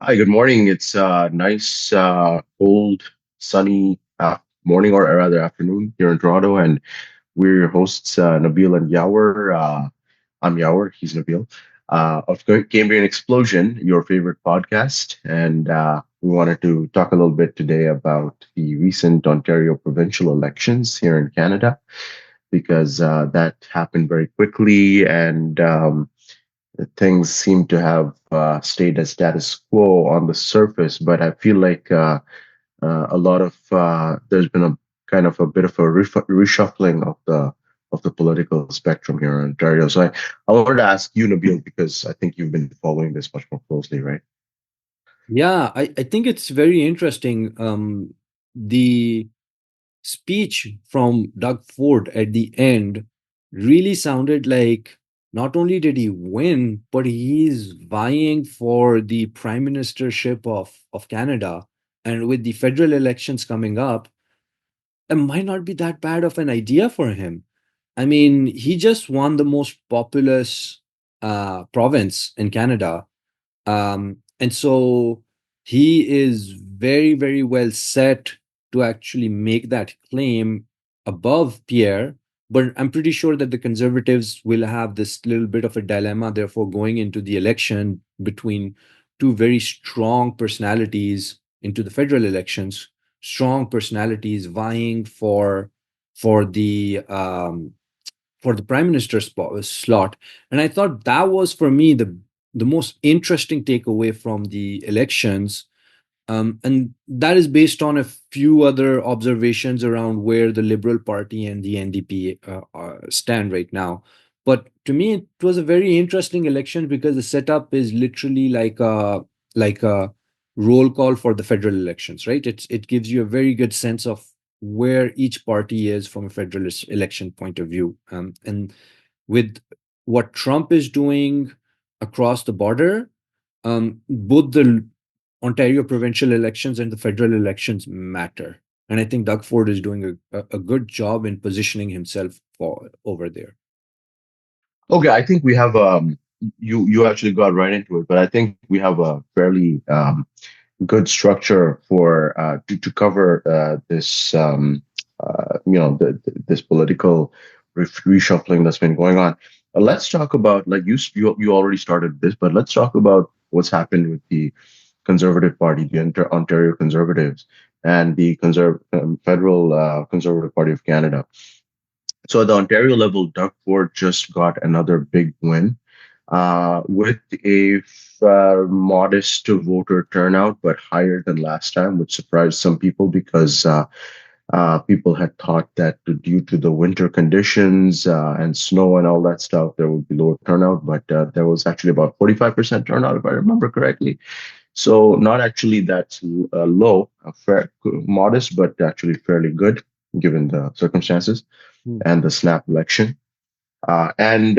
Hi, good morning. It's nice, cold, sunny morning or rather afternoon here in Toronto, and we're your hosts, Nabil and Yawer. I'm Yawer, he's Nabil, of Cambrian Explosion, your favorite podcast. And we wanted to talk a little bit today about the recent Ontario provincial elections here in Canada, because that happened very quickly and things seem to have stayed as status quo on the surface, but I feel like a lot of there's been a kind of a bit of a reshuffling of the political spectrum here in Ontario. So I wanted to ask you, Nabil, because I think you've been following this much more closely, right? Yeah, I think it's very interesting. The speech from Doug Ford at the end really sounded like not only did he win, but he's vying for the prime ministership of Canada. And with the federal elections coming up, it might not be that bad of an idea for him. I mean, he just won the most populous province in Canada, and so he is very, very well set to actually make that claim above Pierre. But I'm pretty sure that the Conservatives will have this little bit of a dilemma, therefore, going into the election between two very strong personalities into the federal elections, strong personalities vying for the prime minister slot. And I thought that was for me the most interesting takeaway from the elections. And that is based on a few other observations around where the Liberal Party and the NDP stand right now. But to me, it was a very interesting election because the setup is literally like a roll call for the federal elections, right? It gives you a very good sense of where each party is from a federal election point of view. And with what Trump is doing across the border, both the Ontario provincial elections and the federal elections matter. And I think Doug Ford is doing a good job in positioning himself for over there. Okay, I think we have you actually got right into it, but I think we have a fairly good structure for to cover this this political reshuffling that's been going on. Let's talk about like you already started this, but let's talk about what's happened with the Conservative Party, the Ontario Conservatives, and the Federal Conservative Party of Canada. So at the Ontario level, Doug Ford just got another big win with a modest voter turnout, but higher than last time, which surprised some people because people had thought that due to the winter conditions and snow and all that stuff, there would be lower turnout. But there was actually about 45% turnout, if I remember correctly. So not actually that low, modest, but actually fairly good given the circumstances Hmm. and the snap election. And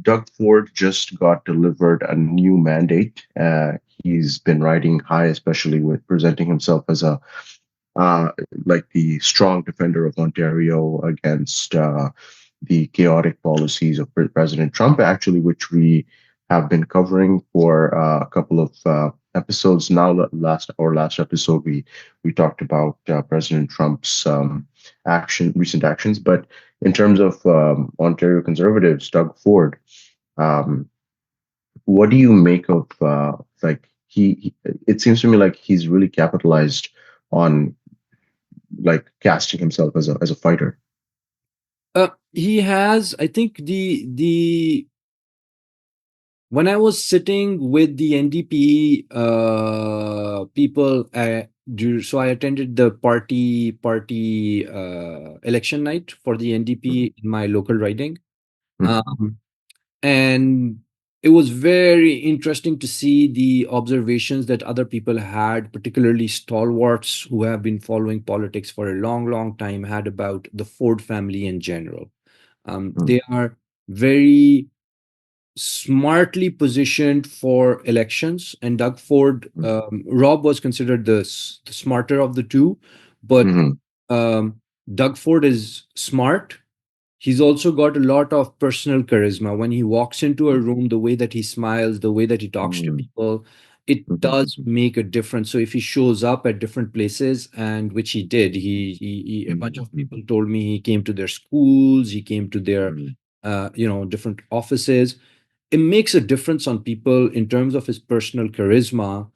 Doug Ford just got delivered a new mandate. He's been riding high, especially with presenting himself as a uh, like the strong defender of Ontario against the chaotic policies of President Trump, actually, which we have been covering for a couple of episodes now. Last episode, we talked about President Trump's recent actions, but in terms of Ontario Conservatives, Doug Ford, um, what do you make of like it seems to me like he's really capitalized on like casting himself as a fighter. He has, I think, the when I was sitting with the NDP people, so I attended the party election night for the NDP in my local riding. Mhm. Um, and it was very interesting to see the observations that other people had, particularly stalwarts who have been following politics for a long, long time, had about the Ford family in general. Mhm. They are very smartly positioned for elections, and Doug Ford, Rob was considered the smarter of the two, but Mhm. um, Doug Ford is smart. He's also got a lot of personal charisma. When he walks into a room, the way that he smiles, the way that he talks to Mhm. people, it Mhm, does make a difference. So if he shows up at different places, and which he did, a bunch of mhm, people told me he came to their schools, he came to their, mhm, different offices. It makes a difference on people in terms of his personal charisma.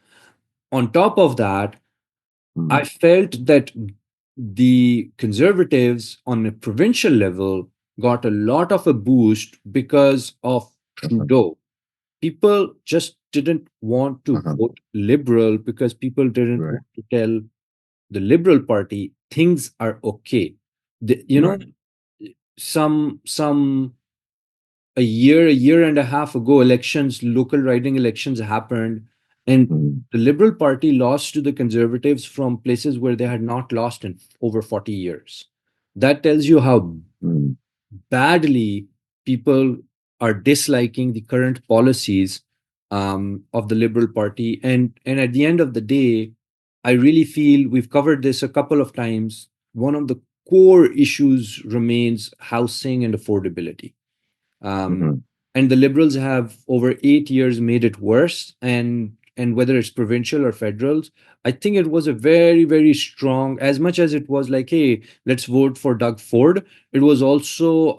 On top of that, I mhm, felt that the conservatives on a provincial level got a lot of a boost because of uh-huh, Trudeau. People just didn't want to uh-huh, vote liberal because people didn't right, want to tell the liberal party things are okay. The, you know, right, some a year and a half ago, elections, local riding elections happened, and mhm, the Liberal Party lost to the Conservatives from places where they had not lost in over 40 years. That tells you how mhm, badly people are disliking the current policies of the Liberal Party. And at the end of the day, I really feel we've covered this a couple of times. One of the core issues remains housing and affordability. Um, mhm, and the liberals have over 8 years made it worse. And whether it's provincial or federals, I think it was a very, very strong. As much as it was like, hey, let's vote for Doug Ford, it was also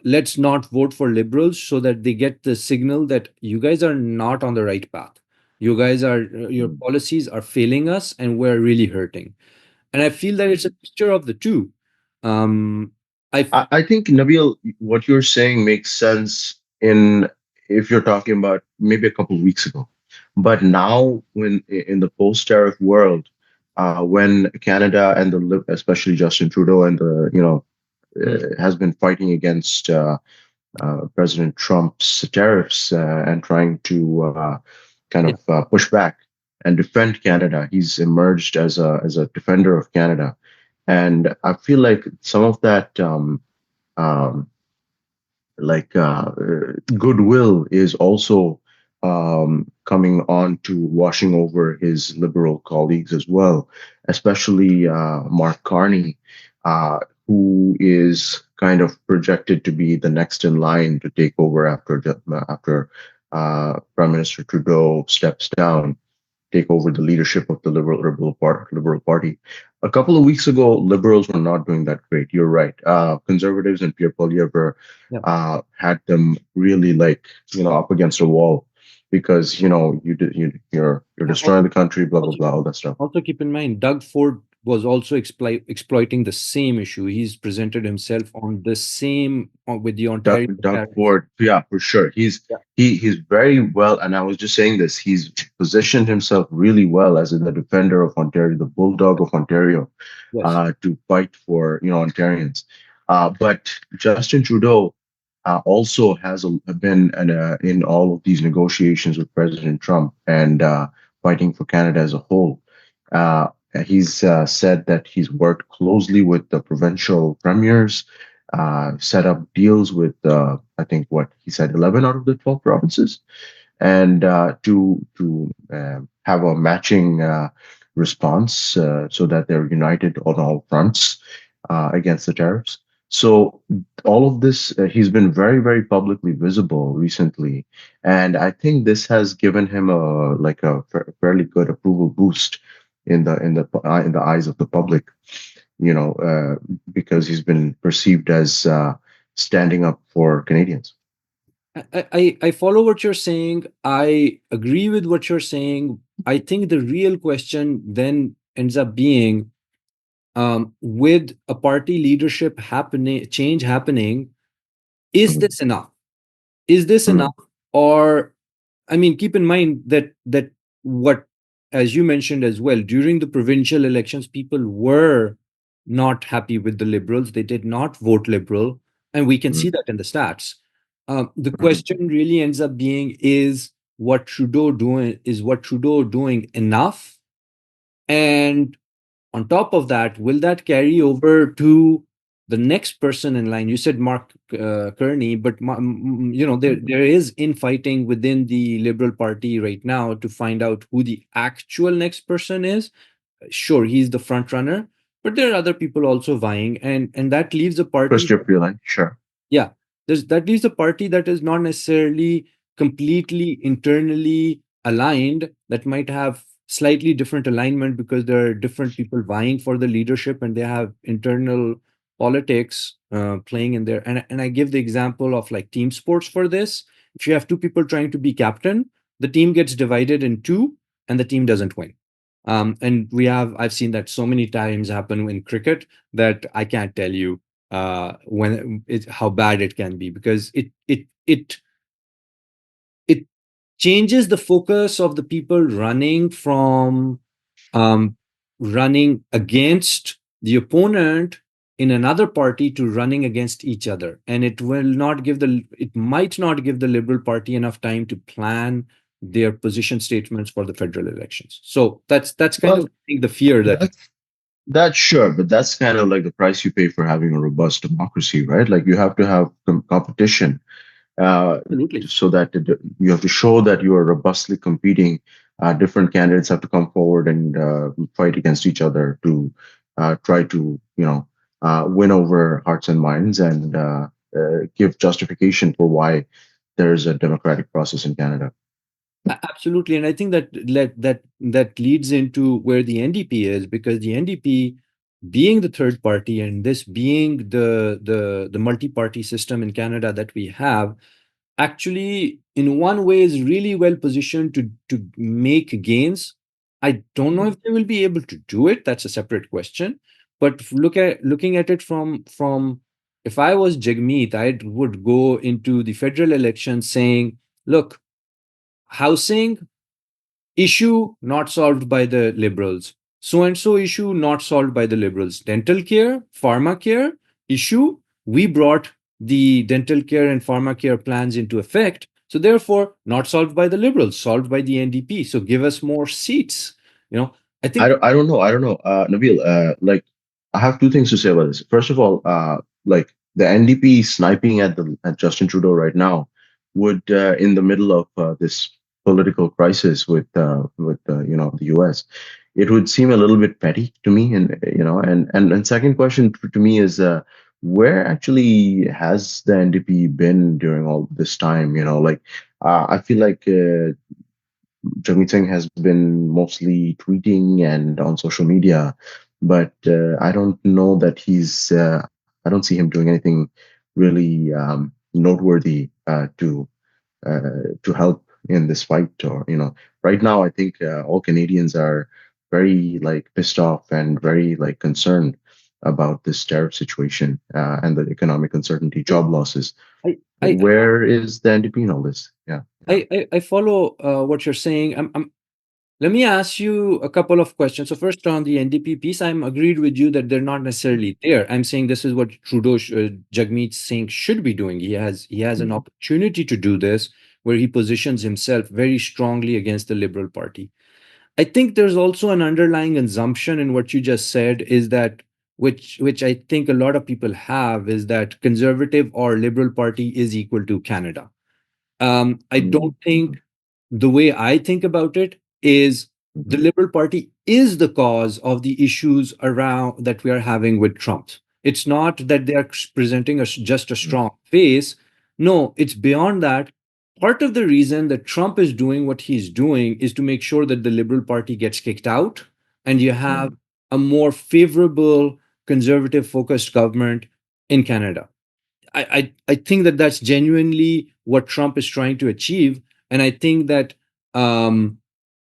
let's not vote for liberals so that they get the signal that you guys are not on the right path. You guys are your mhm. policies are failing us, and we're really hurting. And I feel that it's a mixture of the two. Um, I I think Nabil, what you're saying makes sense in if you're talking about maybe a couple of weeks ago, but now when in the post-tariff world, when Canada and especially Justin Trudeau and the Hmm. has been fighting against President Trump's tariffs and trying to kind Yeah. of push back and defend Canada. He's emerged as a defender of Canada, and I feel like some of that. Um, like goodwill is also coming on to washing over his liberal colleagues as well, especially Mark Carney, uh, who is kind of projected to be the next in line to take over after Prime Minister Trudeau steps down, take over the leadership of the Liberal Party. A couple of weeks ago, Liberals were not doing that great. You're right. Conservatives and Pierre Poilievre Yeah. had them really like up against a wall because you're Yeah. destroying the country, blah blah Also, blah, all that stuff. also keep in mind, Doug Ford was also exploiting the same issue. He's presented himself on the same with the Ontario Doug tariffs. Ford, yeah, for sure. Yeah. He's very well, and I was just saying this. He's positioned himself really well as the defender of Ontario, the bulldog of Ontario, Yes. to fight for Ontarians. But Justin Trudeau also has been in all of these negotiations with President Trump and fighting for Canada as a whole. Uh, he's said that he's worked closely with the provincial premiers, set up deals with I think what he said 11 out of the 12 provinces, and to have a matching response so that they're united on all fronts against the tariffs. So all of this, he's been very, very publicly visible recently, and I think this has given him a like a fairly good approval boost in the eyes of the public. Because he's been perceived as standing up for Canadians. I follow what you're saying. I agree with what you're saying. I think the real question then ends up being, with a party leadership change happening, is Mhm, this enough? Is this mhm, enough? Or, I mean, keep in mind that what, as you mentioned as well, during the provincial elections, people were not happy with the liberals. They did not vote liberal, and we can see mhm, that in the stats. The mhm, question really ends up being: Is what Trudeau doing enough? And on top of that, will that carry over to the next person in line? You said Mark Kearney, but mhm. there is infighting within the Liberal Party right now to find out who the actual next person is. Sure, he's the front runner, but there are other people also vying, and that leaves a party. Christopher Freeland, sure. Yeah, that leaves a party that is not necessarily completely internally aligned that might have slightly different alignment because there are different people vying for the leadership and they have internal politics playing in there. And I give the example of like team sports for this. If you have two people trying to be captain, the team gets divided in two and the team doesn't win. And I've seen that so many times happen in cricket that I can't tell you how bad it can be, because it changes the focus of the people running from um, running against the opponent in another party to running against each other, and it might not give the Liberal Party enough time to plan their position statements for the federal elections. So that's kind of, Well, I think, the fear that. that's sure, but that's kind of like the price you pay for having a robust democracy, right? Like you have to have competition, uh, Absolutely. so that you have to show that you are robustly competing. Different candidates have to come forward and fight against each other to try to, win over hearts and minds and give justification for why there's a democratic process in Canada. Absolutely, and I think that leads into where the NDP is, because the NDP, being the third party and this being the multi-party system in Canada that we have, actually in one way is really well positioned to make gains. I don't know if they will be able to do it. That's a separate question. But looking at it from if I was Jagmeet, I would go into the federal election saying, look, housing issue not solved by the liberals, so and so issue not solved by the liberals, dental care, pharma care issue, we brought the dental care and pharma care plans into effect, so therefore not solved by the liberals, solved by the NDP, so give us more seats. I think. I don't know, Nabil. Like, I have two things to say about this. First of all, like the NDP sniping at Justin Trudeau right now would, in the middle of this political crisis with the U.S., it would seem a little bit petty to me. And second question to me is, where actually has the NDP been during all this time? Like, I feel like. Jagmeet Singh has been mostly tweeting and on social media, but I don't know that I don't see him doing anything really noteworthy to help in this fight. Or right now, I think all Canadians are very like pissed off and very like concerned about this tariff situation and the economic uncertainty, job losses. I, I, Where is the NDP in all this? Yeah, yeah. I follow what you're saying. Let me ask you a couple of questions. So first, on the NDP piece, I'm agreed with you that they're not necessarily there. I'm saying this is what Jagmeet Singh should be doing. He has an Mm, opportunity to do this, where he positions himself very strongly against the Liberal Party. I think there's also an underlying assumption in what you just said, is that, which I think a lot of people have, is that Conservative or Liberal Party is equal to Canada. I mm, don't think, the way I think about it is, the mhm, Liberal Party is the cause of the issues around that we are having with Trump. It's not that they are presenting us just a mm, strong face. No, it's beyond that. Part of the reason that Trump is doing what he's doing is to make sure that the Liberal Party gets kicked out and you have mm, a more favorable, conservative focused government in Canada. I think that that's genuinely what Trump is trying to achieve, and I think that,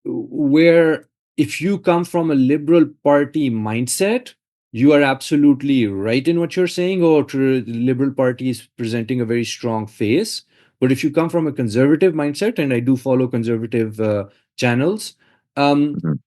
where if you come from a liberal party mindset, you are absolutely right in what you're saying. Or the Liberal Party is presenting a very strong face. But if you come from a conservative mindset, and I do follow conservative channels, um, mhm.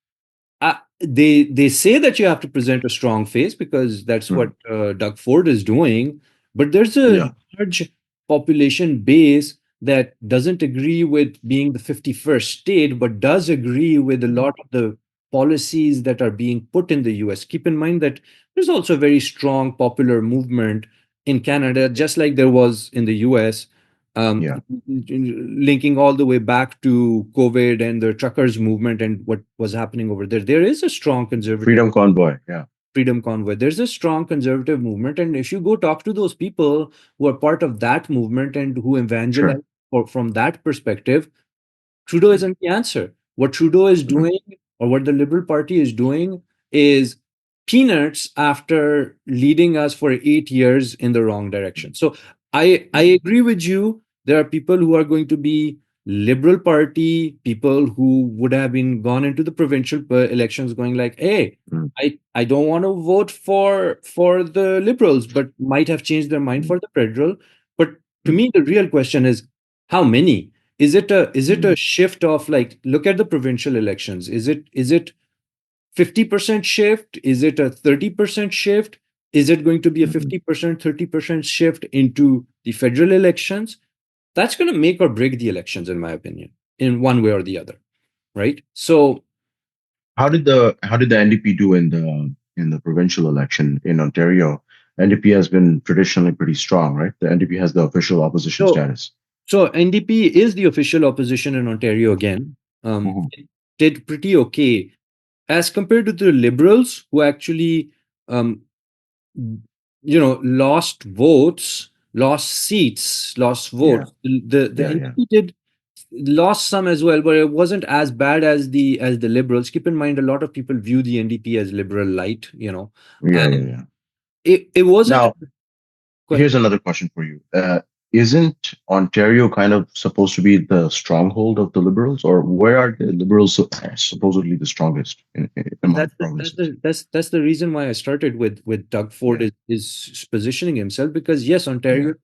they say that you have to present a strong face because that's what Mm. Doug Ford is doing. But there's a Yeah. large population base that doesn't agree with being the 51st state, but does agree with a Mm. lot of the policies that are being put in the US. Keep in mind that there's also a very strong popular movement in Canada, just like there was in the US, um, Yeah. linking all the way back to COVID and the truckers movement and what was happening over there. There is a strong conservative Freedom Convoy. Yeah. freedom convoy. There's a strong conservative movement. And if you go talk to those people who are part of that movement and who evangelize Sure. from that perspective, Trudeau isn't the answer. What Trudeau is Mhm. doing, or what the Liberal Party is doing, is peanuts after leading us for 8 years in the wrong direction. So I Mhm. agree with you. There are people who are going to be Liberal Party, people who would have been gone into the provincial elections going like, hey, Mhm. I don't want to vote for the Liberals, but might have changed their mind Mhm. for the federal. But to Mhm. me, the real question is how many? Is it a Mhm. shift of, like, look at the provincial elections? Is it 50% shift? Is it a 30% shift? Is it going to be a Mhm. 50%, 30% shift into the federal elections? That's going to make or break the elections, in my opinion, in one way or the other, right? So, How did the NDP do in the provincial election in Ontario? NDP has been traditionally pretty strong, right? The NDP has the official opposition so, status. so NDP is the official opposition in Ontario again. Mhm. It did pretty okay as compared to the Liberals, who actually um, lost votes, lost seats, lost Yeah, votes. The yeah, yeah, NDP did lost some as well, but it wasn't as bad as the Liberals. Keep in mind, a lot of people view the NDP as liberal light, yeah, yeah, and yeah. it wasn't. Now, Go ahead. here's another question for you. Isn't Ontario kind of supposed to be the stronghold of the Liberals, or where are the Liberals supposedly the strongest among the provinces? That's the reason why I started with Doug Ford Yeah, is positioning himself, because yes, yeah, Ontario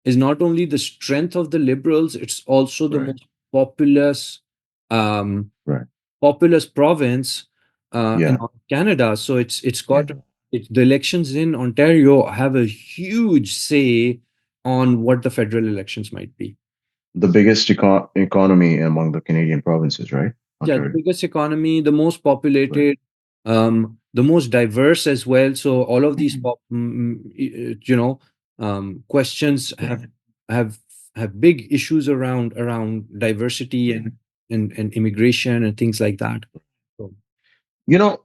is not only the strength of the Liberals, it's also the right, most populous um, right. populous province in Yeah, Canada. So it's got yeah. the elections in Ontario have a huge say on what the federal elections might be. The biggest economy among the Canadian provinces, right? Yeah, the Ontario. biggest economy, the most Right. populated, the most diverse as well. So all of these Mhm. questions Right. have have big issues around diversity Yeah. and immigration and things like that. So,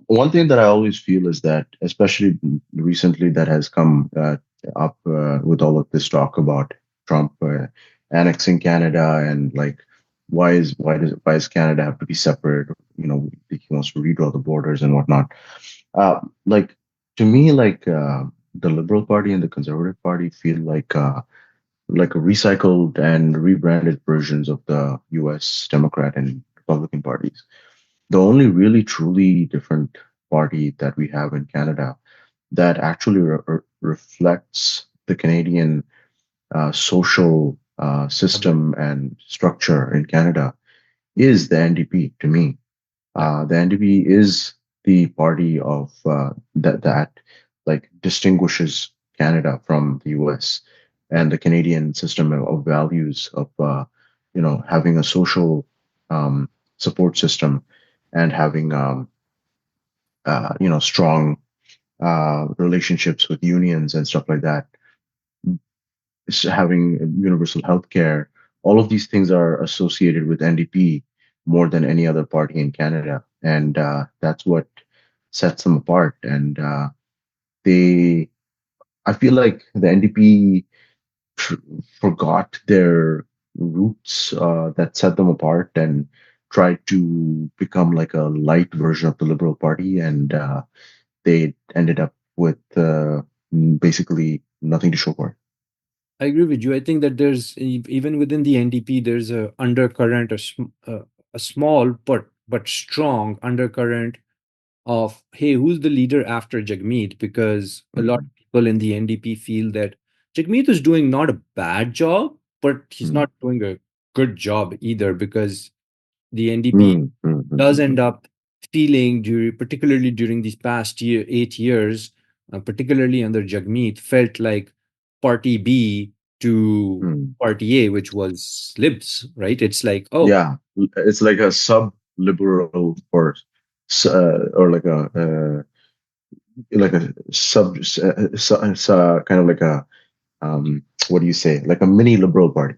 One thing that I always feel is that, especially recently, that has come up with all of this talk about Trump annexing Canada and like, why does Canada have to be separate? He wants to redraw the borders and whatnot. Like to me, like the Liberal Party and the Conservative Party feel like a recycled and rebranded versions of the U.S. Democrat and Republican parties. The only really truly different party that we have in Canada that actually reflects the Canadian social system and structure in Canada is the NDP to me. yeah. The NDP is the party of that like distinguishes Canada from the US and the Canadian system of values of having a social um, support system and having strong relationships with unions and stuff like that. Having universal health care, all of these things are associated with NDP more than any other party in Canada. And that's what sets them apart. And they, I feel like the NDP tr- forgot their roots that set them apart and tried to become like a light version of the Liberal Party. And they ended up with basically nothing to show for it. I agree with you. I think that there's even within the NDP, there's a undercurrent, a small but strong undercurrent of, hey, who's the leader after Jagmeet? Because a lot Mhm. of people in the NDP feel that Jagmeet is doing not a bad job, but he's Mm. not doing a good job either, because the NDP Mm, mm, mm, does mm, end mm, up feeling, particularly during these past 8 years, particularly under Jagmeet, felt like Party B to mm. Party A, which was Libs, right? It's like, oh, Yeah, it's like a sub-liberal or like a kind of like a what do you say? Like a mini liberal party.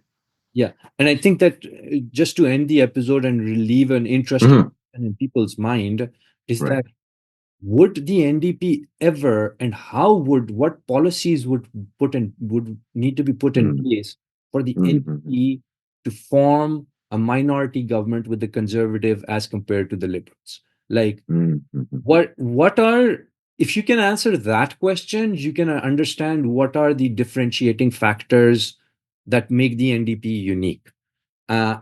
yeah. And I think that just to end the episode and relieve an interesting Mhm. question in people's mind is Right. that, would the NDP ever, and how would, what policies would need to be put in Mm, place for the mm, mm, mm. NDP to form a minority government with the conservative as compared to the liberals? Like, Mm-hmm. what are, if you can answer that question, you can understand what are the differentiating factors that make the NDP unique. Uh,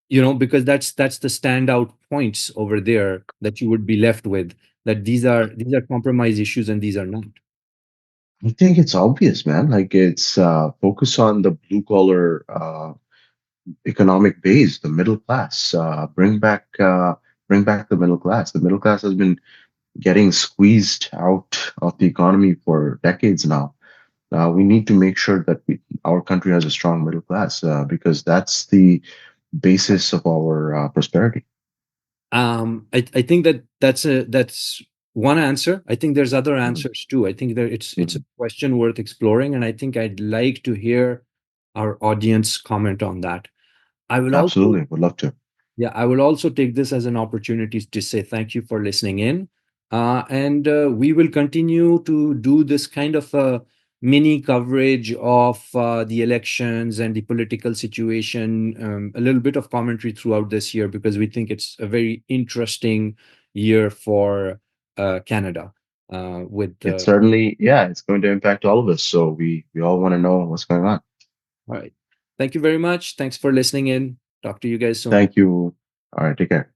because that's the standout points over there that you would be left with, that these are compromise issues and these are not. I think it's obvious, man. Like it's focus on the blue collar economic base, the middle class. Bring back the middle class. The middle class has been getting squeezed out of the economy for decades now. We need to make sure that our country has a strong middle class because that's the basis of our prosperity. I think that's one answer. I think there's other Mm, answers too. I think that it's a mm. question worth exploring, and I think I'd like to hear our audience comment on that. I will also Absolutely, would love to. Yeah, I will also take this as an opportunity to say thank you for listening in. And we will continue to do this kind of a mini coverage of the elections and the political situation, a little bit of commentary throughout this year, because we think it's a very interesting year for Canada. With It's certainly, yeah, it's going to impact all of us. So we all want to know what's going on. All right. Thank you very much. Thanks for listening in. Talk to you guys soon. Thank you. All right, take care.